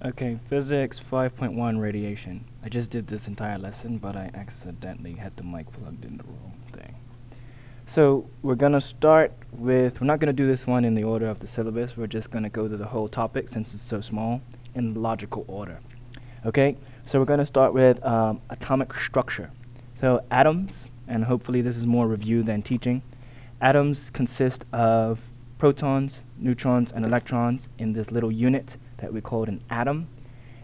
Okay, physics 5.1 radiation. I just did this entire lesson, but I accidentally had the mic plugged in the wrong thing. So we're going to start with, we're not going to do this one in the order of the syllabus, we're just going to go to the whole topic since it's so small in logical order. Okay, so we're going to start with atomic structure. So atoms, and hopefully this is more review than teaching, atoms consist of protons, neutrons, and electrons in this little unit that we call an atom,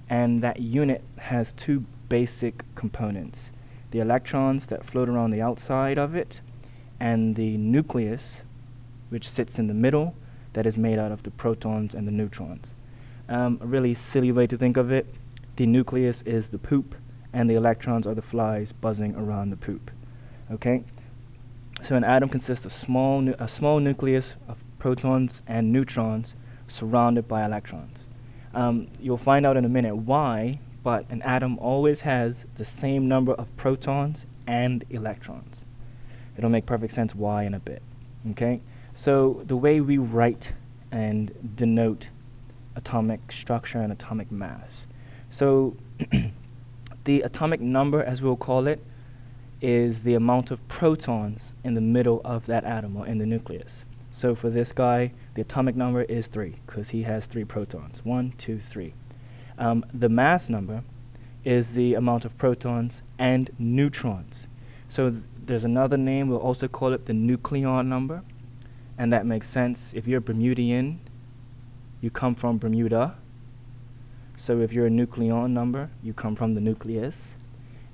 and that unit has two basic components: the electrons that float around the outside of it, and the nucleus, which sits in the middle, that is made out of the protons and the neutrons. A really silly way to think of it, the nucleus is the poop, and the electrons are the flies buzzing around the poop. Okay? So an atom consists of a small nucleus of protons and neutrons surrounded by electrons. You'll find out in a minute why, but an atom always has the same number of protons and electrons. It'll make perfect sense why in a bit. Okay? So the way we write and denote atomic structure and atomic mass. So the atomic number, as we'll call it, is the amount of protons in the middle of that atom or in the nucleus. So for this guy, the atomic number is 3 because he has 3 protons. 1, 2, 3. The mass number is the amount of protons and neutrons. So there's another name, we'll also call it the nucleon number, and that makes sense. If you're Bermudian, you come from Bermuda. So if you're a nucleon number, you come from the nucleus.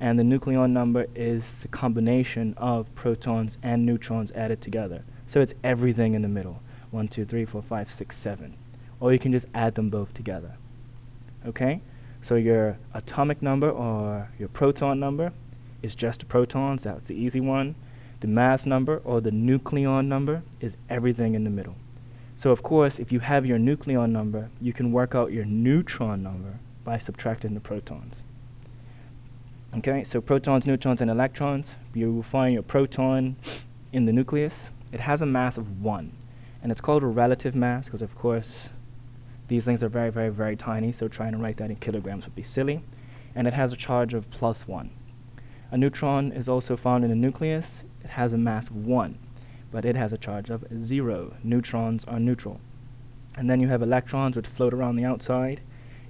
And the nucleon number is the combination of protons and neutrons added together. So it's everything in the middle. 1, 2, 3, 4, 5, 6, 7. Or you can just add them both together. Okay? So your atomic number or your proton number is just the protons. That's the easy one. The mass number or the nucleon number is everything in the middle. So of course, if you have your nucleon number, you can work out your neutron number by subtracting the protons. Okay, so protons, neutrons, and electrons. You will find your proton in the nucleus. It has a mass of 1, and it's called a relative mass because, of course, these things are very, very, very tiny, so trying to write that in kilograms would be silly. And it has a charge of +1. A neutron is also found in the nucleus. It has a mass of 1, but it has a charge of 0. Neutrons are neutral. And then you have electrons, which float around the outside.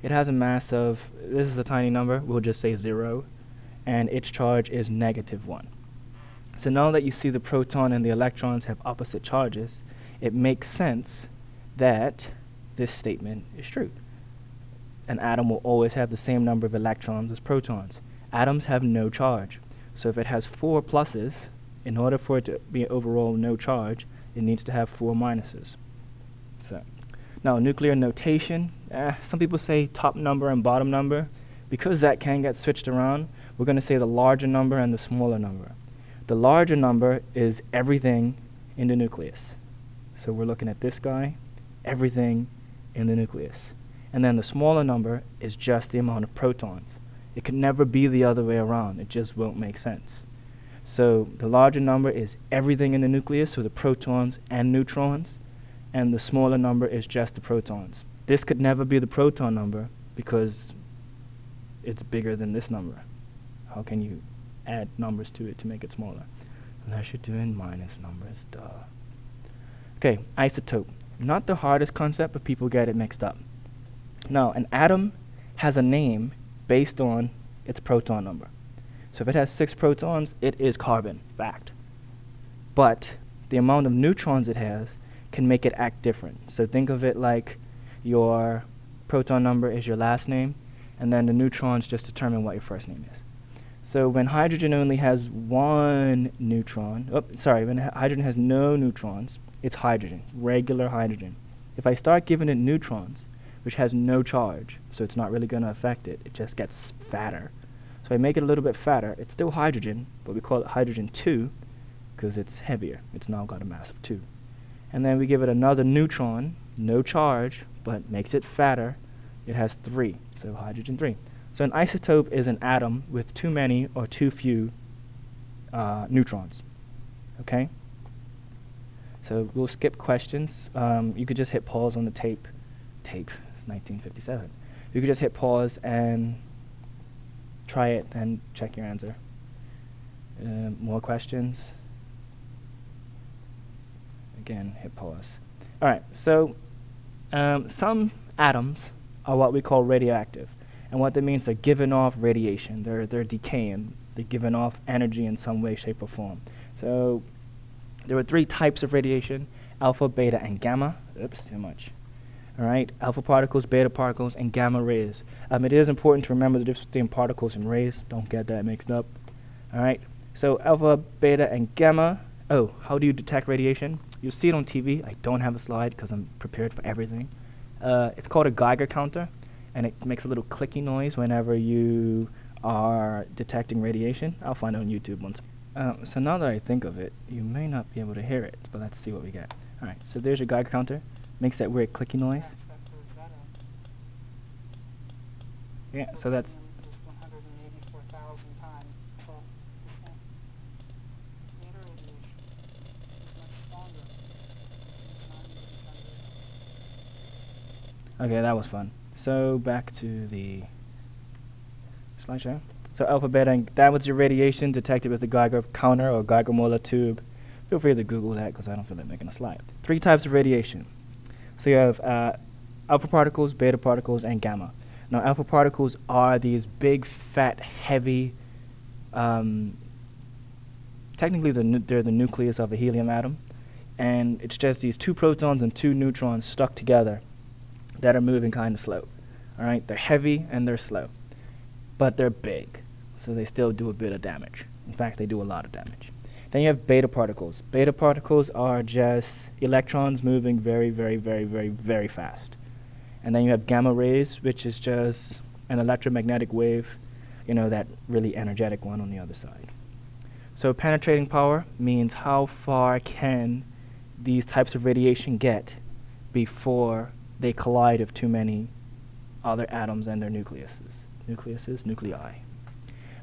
It has a mass of, this is a tiny number, we'll just say 0, and its charge is -1. So now that you see the proton and the electrons have opposite charges, it makes sense that this statement is true. An atom will always have the same number of electrons as protons. Atoms have no charge. So if it has 4 pluses, in order for it to be overall no charge, it needs to have 4 minuses. So now nuclear notation, some people say top number and bottom number. Because that can get switched around, we're going to say the larger number and the smaller number. The larger number is everything in the nucleus. So we're looking at this guy, everything in the nucleus. And then the smaller number is just the amount of protons. It could never be the other way around. It just won't make sense. So the larger number is everything in the nucleus, so the protons and neutrons, and the smaller number is just the protons. This could never be the proton number because it's bigger than this number. How can you add numbers to it to make it smaller? Unless you're doing minus numbers, duh. Okay, isotope. Not the hardest concept, but people get it mixed up. Now, an atom has a name based on its proton number. So if it has 6 protons, it is carbon, fact. But the amount of neutrons it has can make it act different. So think of it like your proton number is your last name, and then the neutrons just determine what your first name is. So when hydrogen only has 1 neutron, when hydrogen has no neutrons, it's hydrogen, regular hydrogen. If I start giving it neutrons, which has no charge, so it's not really going to affect it, it just gets fatter. So I make it a little bit fatter. It's still hydrogen, but we call it hydrogen 2 because it's heavier. It's now got a mass of 2. And then we give it another neutron, no charge, but makes it fatter. It has 3, so hydrogen 3. So an isotope is an atom with too many or too few neutrons. Okay? So we'll skip questions. You could just hit pause on the tape. It's 1957. You could just hit pause and try it and check your answer. More questions? Again, hit pause. Alright, so some atoms are what we call radioactive. And what that means, they're giving off radiation. They're decaying. They're giving off energy in some way, shape, or form. So there are 3 types of radiation: alpha, beta, and gamma. Oops, too much. All right, alpha particles, beta particles, and gamma rays. It is important to remember the difference between particles and rays. Don't get that mixed up. All right, so alpha, beta, and gamma. Oh, how do you detect radiation? You'll see it on TV. I don't have a slide because I'm prepared for everything. It's called a Geiger counter, and it makes a little clicky noise whenever you are detecting radiation. I'll find it on YouTube once. So now that I think of it, you may not be able to hear it, but let's see what we get. All right, so there's your Geiger counter. Makes that weird clicky noise. Yeah, so that's 184,000 times. So beta radiation is much stronger. It's not even okay. That was fun. So back to the slideshow. So alpha, beta, and that was your radiation detected with the Geiger counter or Geiger Muller tube. Feel free to Google that because I don't feel like making a slide. 3 types of radiation. So you have alpha particles, beta particles, and gamma. Now alpha particles are these big, fat, heavy, technically they're the nucleus of a helium atom, and it's just these 2 protons and 2 neutrons stuck together that are moving kind of slow. All right, they're heavy and they're slow, but they're big, so they still do a bit of damage. In fact, they do a lot of damage. Then you have beta particles. Beta particles are just electrons moving very, very, very, very, very fast. And then you have gamma rays, which is just an electromagnetic wave, you know, that really energetic one on the other side. So penetrating power means how far can these types of radiation get before they collide with too many other atoms and their nuclei.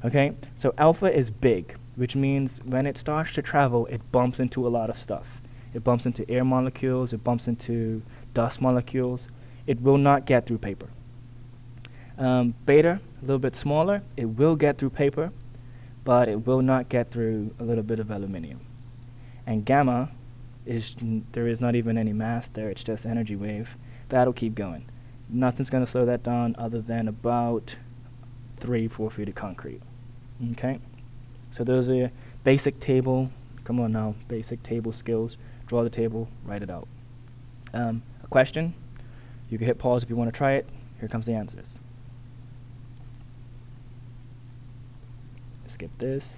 Okay, so alpha is big, which means when it starts to travel, it bumps into a lot of stuff. It bumps into air molecules, it bumps into dust molecules. It will not get through paper. Beta, a little bit smaller, it will get through paper, but it will not get through a little bit of aluminium. And gamma, there is not even any mass there, it's just energy wave. That'll keep going. Nothing's going to slow that down other than about 3-4 feet of concrete. Okay? So those are your basic table, come on now, basic table skills. Draw the table, write it out. A question, you can hit pause if you want to try it. Here comes the answers. Skip this.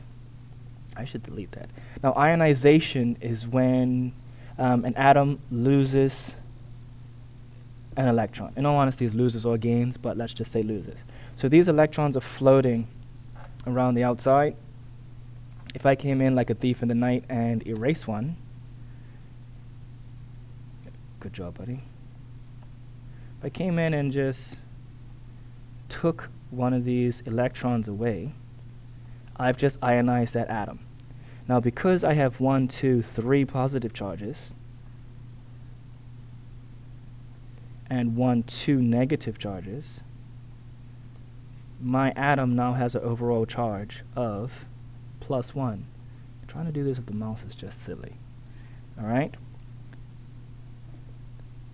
I should delete that. Now ionization is when an atom loses an electron. In all honesty, it's loses or gains, but let's just say loses. So these electrons are floating around the outside. If I came in like a thief in the night and erase one, good job, buddy. If I came in and just took one of these electrons away, I've just ionized that atom. Now because I have 1, 2, 3 positive charges and 1, 2 negative charges, my atom now has an overall charge of +1. Trying to do this with the mouse is just silly. Alright?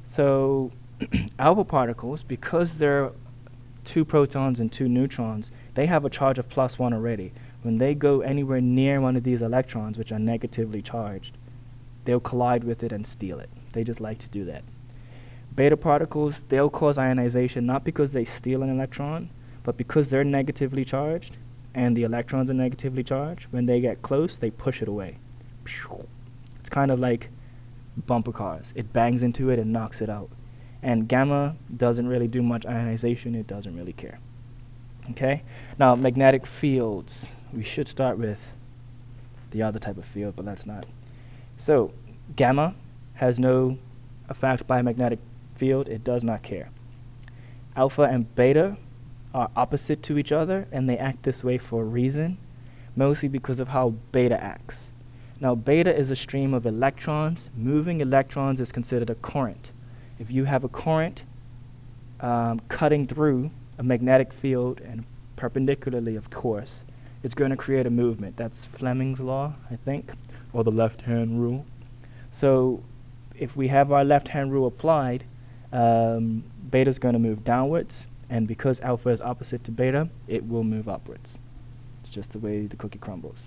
So alpha particles, because they're 2 protons and 2 neutrons, they have a charge of +1 already. When they go anywhere near one of these electrons, which are negatively charged, they'll collide with it and steal it. They just like to do that. Beta particles, they'll cause ionization not because they steal an electron, but because they're negatively charged and the electrons are negatively charged. When they get close, they push it away. It's kind of like bumper cars. It bangs into it and knocks it out. And gamma doesn't really do much ionization. It doesn't really care. Okay? Now, magnetic fields. We should start with the other type of field, but let's not. So, gamma has no effect by a magnetic field. It does not care. Alpha and beta are opposite to each other, and they act this way for a reason, mostly because of how beta acts. Now, beta is a stream of electrons. Moving electrons is considered a current. If you have a current cutting through a magnetic field and perpendicularly, of course, it's going to create a movement. That's Fleming's law, I think, or the left-hand rule. So if we have our left-hand rule applied, beta is going to move downwards, and because alpha is opposite to beta, it will move upwards. It's just the way the cookie crumbles.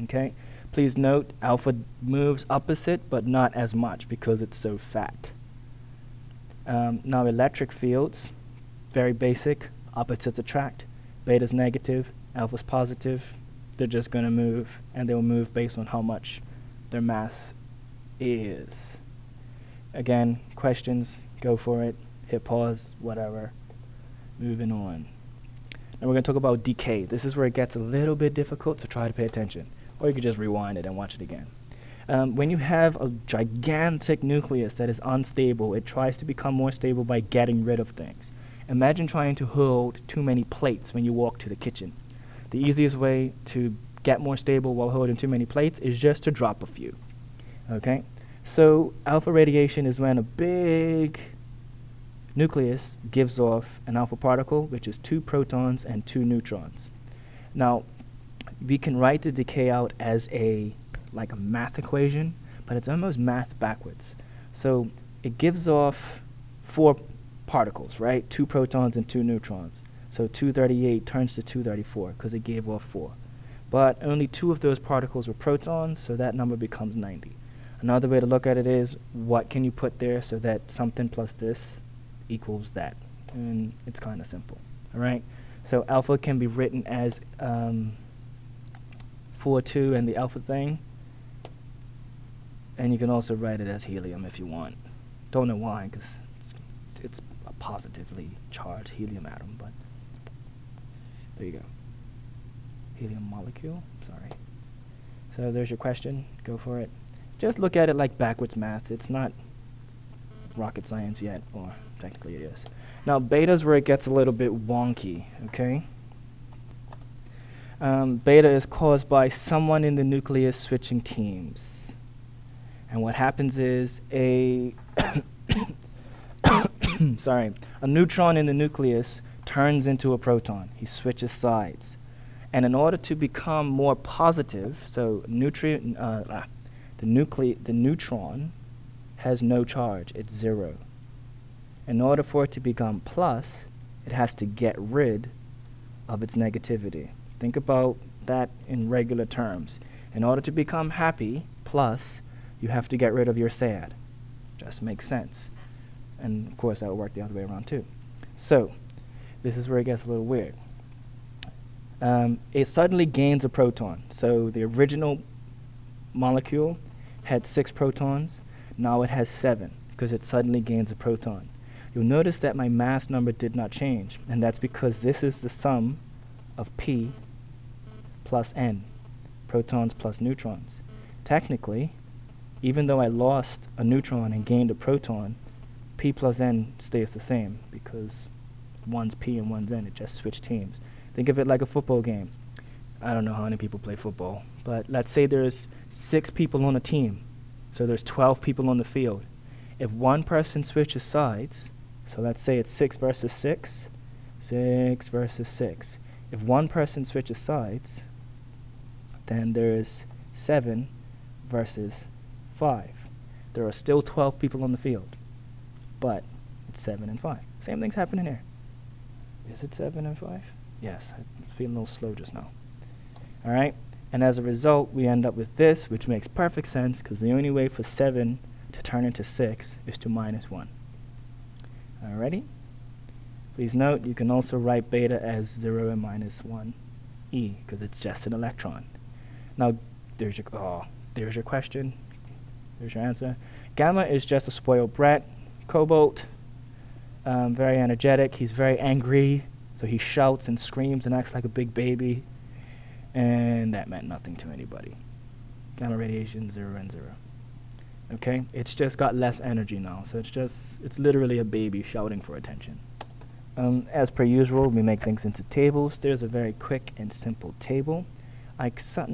Okay? Please note, alpha moves opposite, but not as much because it's so fat. Now electric fields, very basic, opposites attract. Beta's negative, alpha's positive. They're just going to move, and they'll move based on how much their mass is. Again, questions, go for it. Hit pause, whatever. Moving on. And we're going to talk about decay. This is where it gets a little bit difficult, so try to pay attention. Or you could just rewind it and watch it again. When you have a gigantic nucleus that is unstable, it tries to become more stable by getting rid of things. Imagine trying to hold too many plates when you walk to the kitchen. The easiest way to get more stable while holding too many plates is just to drop a few. Okay? So alpha radiation is when a big nucleus gives off an alpha particle, which is 2 protons and 2 neutrons. Now, we can write the decay out as like a math equation, but it's almost math backwards. So it gives off 4 particles, right? 2 protons and 2 neutrons. So 238 turns to 234 because it gave off 4. But only 2 of those particles were protons, so that number becomes 90. Another way to look at it is, what can you put there so that something plus this equals that? And it's kind of simple, all right? So alpha can be written as 4,2 and the alpha thing. And you can also write it as helium if you want. Don't know why, because it's a positively charged helium atom, but there you go. Helium molecule, sorry. So there's your question, go for it. Just look at it like backwards math. It's not rocket science yet, or technically it is. Now beta's where it gets a little bit wonky, okay? Beta is caused by someone in the nucleus switching teams. And what happens is a neutron in the nucleus turns into a proton. He switches sides. And in order to become more positive, so the neutron has no charge, it's 0. In order for it to become plus, it has to get rid of its negativity. Think about that in regular terms. In order to become happy, plus, you have to get rid of your sad. Just makes sense. And of course that would work the other way around too. So, this is where it gets a little weird. It suddenly gains a proton. So the original molecule had 6 protons. Now it has 7 because it suddenly gains a proton. You'll notice that my mass number did not change, and that's because this is the sum of P plus N, protons plus neutrons. Technically, even though I lost a neutron and gained a proton, P plus N stays the same because one's P and one's N. It just switched teams. Think of it like a football game. I don't know how many people play football, but let's say there's 6 people on a team. So there's 12 people on the field. If one person switches sides, so let's say it's 6 versus 6, 6 versus 6. If one person switches sides, then there's 7 versus 5. There are still 12 people on the field, but it's 7 and 5. Same thing's happening here. Is it 7 and 5? Yes, I'm feeling a little slow just now. All right, and as a result, we end up with this, which makes perfect sense because the only way for 7 to turn into 6 is to minus 1. Alrighty? Please note, you can also write beta as 0 and minus 1 e because it's just an electron. Now, there's your question. There's your answer. Gamma is just a spoiled brat. Cobalt, very energetic. He's very angry, so he shouts and screams and acts like a big baby. And that meant nothing to anybody. Gamma radiation, 0 and 0. Okay? It's just got less energy now, so it's literally a baby shouting for attention. As per usual, we make things into tables. There's a very quick and simple table. Now